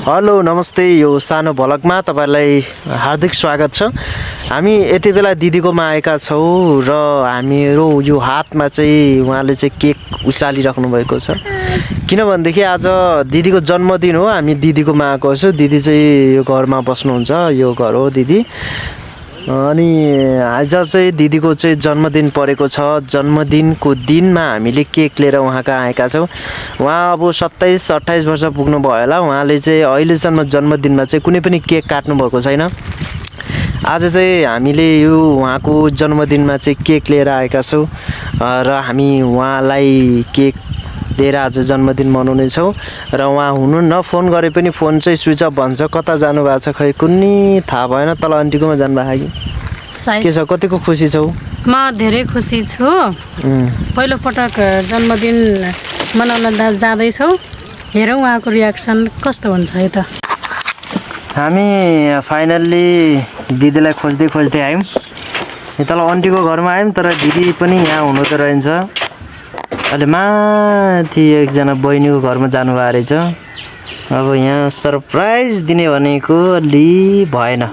Hello नमस्ते यो सानो भलकमा तपाईलाई हार्दिक स्वागत छ। हामी यति बेला दिदीकोमा आएका छौँ र हामीहरू यो हातमा चाहिँ उहाँले चाहिँ केक उचालिराख्नु भएको छ किनभनेदेखि आज दिदीको जन्मदिन हो। हामी दिदीकोमा आएको छौँ। दिदी चाहिँ यो घरमा बस्नुहुन्छ, यो घर हो दिदी। अनि आज चाहिँ दिदीको चाहिँ जन्मदिन परेको छ। जन्मदिनको दिनमा हामीले केक लिएर उहाँ कहाँ आएका छौँ। उहाँ अब 27-28 वर्ष पुग्नु भयो होला। उहाँले चाहिँ अहिलेसम्म जन्मदिनमा चाहिँ कुनै पनि केक काट्नु भएको छैन। आज चाहिँ हामीले यो उहाँको जन्मदिनमा चाहिँ केक लिएर आएका छौँ र हामी उहाँलाई केक दिएर आज जन्मदिन मनाउनेछौँ। र उहाँ हुनुहुन्न, फोन गरे पनि फोन चाहिँ स्विच अफ भन्छ। कता जानुभएको छ खै कुनै थाहा भएन। तल आन्टीकोमा जानुभएको के छ? कतिको खुसी छौ? म धेरै खुसी छु। पहिलो पटक जन्मदिन मनाउन जाँदैछौ। हेरौँ उहाँको रियाक्सन कस्तो हुन्छ है त। हामी फाइनल्ली दिदीलाई खोज्दै खोज्दै आयौँ। तल आन्टीको घरमा आयौँ तर दिदी पनि यहाँ हुनुहुँदो रहेछ। अहिले माथि एकजना बहिनीको घरमा जानुभएको रहेछ। अब यहाँ सरप्राइज दिने भनेको अलि भएन।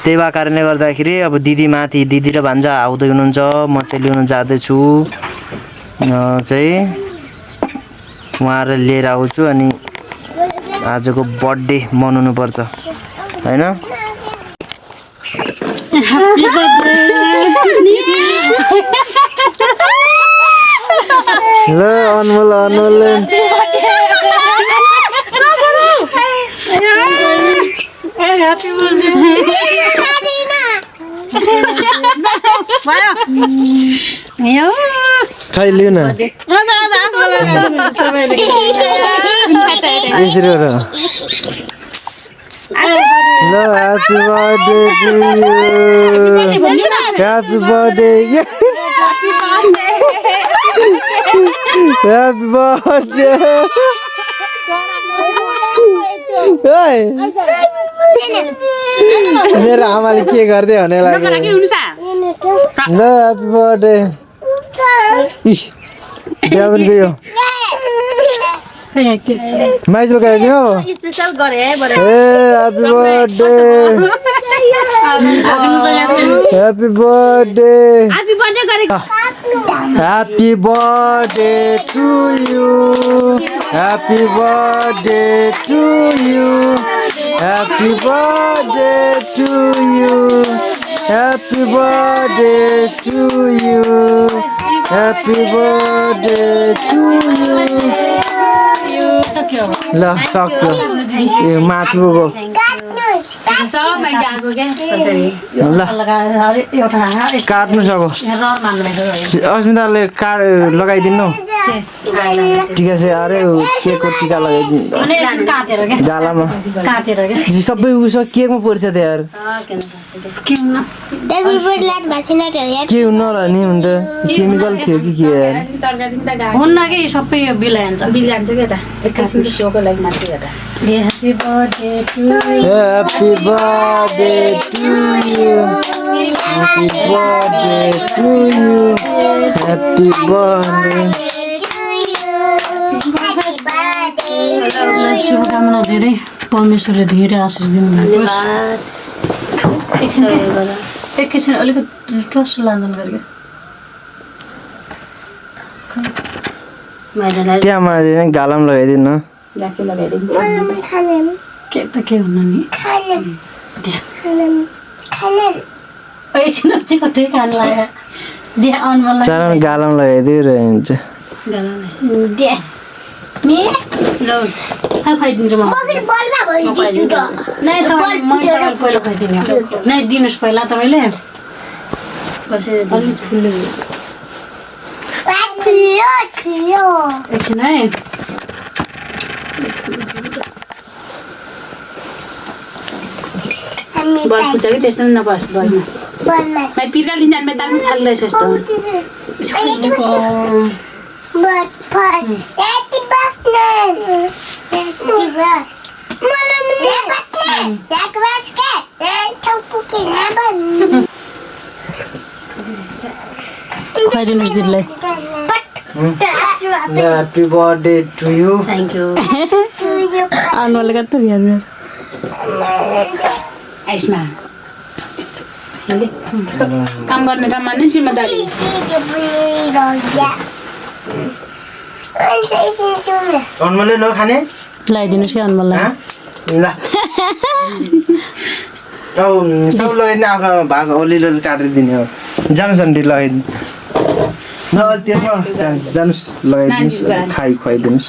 त्यही भएको कारणले गर्दाखेरि अब दिदी माथि, दिदी र भान्जा आउँदै हुनुहुन्छ। म चाहिँ लिन जाँदैछु चाहिँ उहाँलाई लिएर आउँछु अनि आजको बर्थडे मनाउनु पर्छ हैन। ल अनमोल अनमोल खै लिउ न यसरी गर। ल happy birthday to you, happy birthday, happy birthday. मेरो आमाले के गर्दै भने लाग्यो। ल ह्यापी बर्थडे। बिहान गयो माइजल गयो स्पेशल गरे है बरे। ए happy birthday, happy birthday, happy birthday गरे। Happy birthday to you, happy birthday to you, happy birthday to you, happy birthday to you, happy birthday to you. ल सक्यो यो माथिको काट्नु सक्यो। अस्मिताले लगाइदिनु टिका चाहिँ। अरे केकको टिका लगाइदिनु गालामा सबै उसो केकमा पर्छ त यार। के हुन र नि हुन्छ केमिकल थियो कि के यार हुन्न कि सबै बिलाइन्छ के त। Happy birthday to you. Happy birthday to you. Happy birthday to you. Happy birthday. शुभकामना धेरै परमेश्वरले धेरै आशिष दिनुभएको। एकैछिन अलिकति ट्रस्ट लान्छन् गरेको त्यहाँ गालाम लगाइदिनु न। के त के हुन्न नि कतै खान लाग्यो। चार गालाम लगाइदिइरहन्छ। खुवाइदिन्छु म। पहिला खुवाइदिनु नै दिनुहोस् पहिला तपाईँले। अलिक ठुलो एकछिन है। बल पुग्छ कि त्यस्तो नबस् बलमा पिर्का लिन्छ अनि तार्नु थाल्दैछ यस्तो। खुवाइदिनुहोस् दिदीलाई। Happy birthday to you. Thank you. अनुहारले गर्दा हेर्नु आइसमा काम गर्ने त मान्ने जिम्मेदारी अनमोलले नखाने लगाइदिनुहोस् कि अनुहारलाई ल अब सब लगाइदिने आफ्नो भाग अलिअलि काटेर दिने हो जानुहोस् अन्डी लगाइदिनु न त्यसमा जानुहोस् लगाइदिनुहोस् खुवाइदिनुहोस्